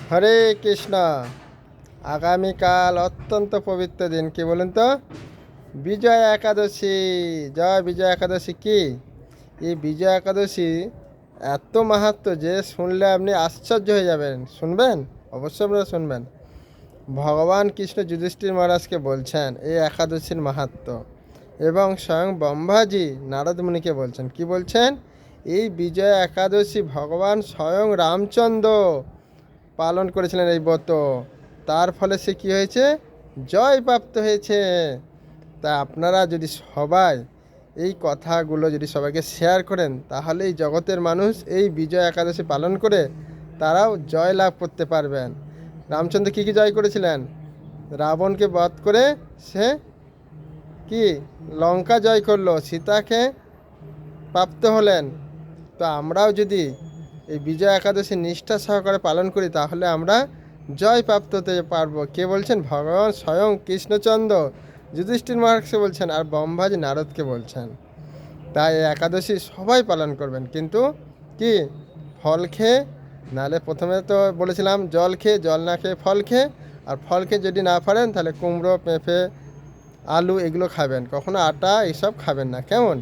হরে কৃষ্ণ। আগামীকাল অত্যন্ত পবিত্র দিন, কি বলুন তো? বিজয়া একাদশী। জয় বিজয়া একাদশী। কি এই বিজয়া একাদশী এত মাহাত্ম্য যে শুনলে আপনি আশ্চর্য হয়ে যাবেন। শুনবেন? অবশ্যই আপনারা শুনবেন। ভগবান কৃষ্ণ যুধিষ্ঠির মহারাজকে বলছেন এই একাদশীর মাহাত্ম্য, এবং স্বয়ং ব্রহ্মাজি নারদ মুনিকে বলছেন। কি বলছেন? এই বিজয়া একাদশী ভগবান স্বয়ং রামচন্দ্র পালন করেছিলেন এই ব্রত। তার ফলে সে কী হয়েছে? জয় প্রাপ্ত হয়েছে। তা আপনারা যদি সবাই এই কথাগুলো যদি সবাইকে শেয়ার করেন, তাহলে এই জগতের মানুষ এই বিজয় একাদশী পালন করে তারাও জয় লাভ করতে পারবেন। রামচন্দ্র কী কী জয় করেছিলেন? রাবণকে বধ করে সে কি লঙ্কা জয় করলো, সীতাকে প্রাপ্ত হলেন। তো আমরাও যদি এই বিজয় একাদশী নিষ্ঠা সহকারে পালন করি, তাহলে আমরা জয় প্রাপ্ত হতে পারবো। কে বলছেন? ভগবান স্বয়ং কৃষ্ণচন্দ্র যুধিষ্ঠির মহারাজকে বলছেন, আর ব্রহ্মাজি নারদকে বলছেন। তাই এই একাদশী সবাই পালন করবেন, কিন্তু কি ফল খেয়ে। নাহলে প্রথমে তো বলেছিলাম জল খেয়ে, জল না খেয়ে ফল খেয়ে। আর ফল খেয়ে যদি না পারেন, তাহলে কুমড়ো, পেঁপে, আলু এগুলো খাবেন, কখনো আটা এসব খাবেন না, কেমন?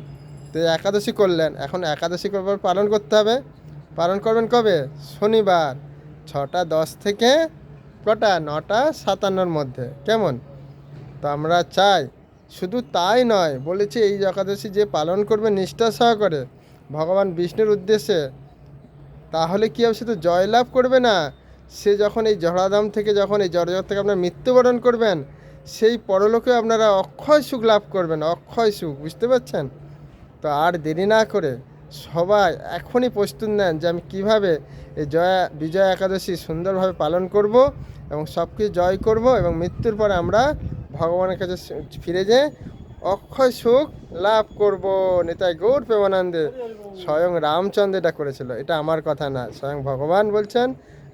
তো একাদশী করলেন, এখন একাদশী করবার পালন করতে হবে। পালন করবেন কবে? শনিবার 6টা 10 থেকে কটা 9টা 57-র মধ্যে, কেমন? তো আমরা চাই, শুধু তাই নয়, বলেছি এই একাদশী যে পালন করবে নিষ্ঠা সহকারে ভগবান বিষ্ণুর উদ্দেশ্যে, তাহলে কী হবে? সে তো জয়লাভ করবে না, সে যখন এই জড়াধাম থেকে, যখন এই জড়জগৎ থেকে আপনার মৃত্যুবরণ করবেন, সেই পরলোকে আপনারা অক্ষয় সুখ লাভ করবেন, অক্ষয় সুখ। বুঝতে পারছেন? তো আর দেরি না করে সবাই এখনই প্রস্তুত নেন যে আমি কীভাবে এই বিজয়া একাদশী সুন্দরভাবে পালন করব এবং সব কিছু জয় করব, এবং মৃত্যুর পরে আমরা ভগবানের কাছে ফিরে যেয়ে অক্ষয় সুখ লাভ করব। নিতাই গৌর প্রেমানন্দে। স্বয়ং রামচন্দ্র এটা করেছিল, এটা আমার কথা না, স্বয়ং ভগবান বলছেন।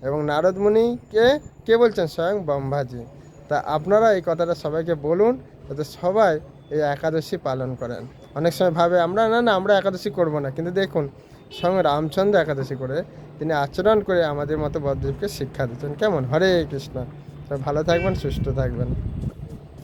এবং নারদ মুনিকে কে বলছেন? স্বয়ং ব্রহ্মাজি। তা আপনারা এই কথাটা সবাইকে বলুন, যাতে সবাই এই একাদশী পালন করেন। অনেক সময় ভাবে আমরা না আমরা একাদশী করব না, কিন্তু দেখুন স্বয়ং রামচন্দ্র একাদশী করে তিনি আচরণ করে আমাদের মতো বদ্ধজীবকে শিক্ষা দিচ্ছেন। কেমন? হরে কৃষ্ণ। সবাই ভালো থাকবেন, সুস্থ থাকবেন।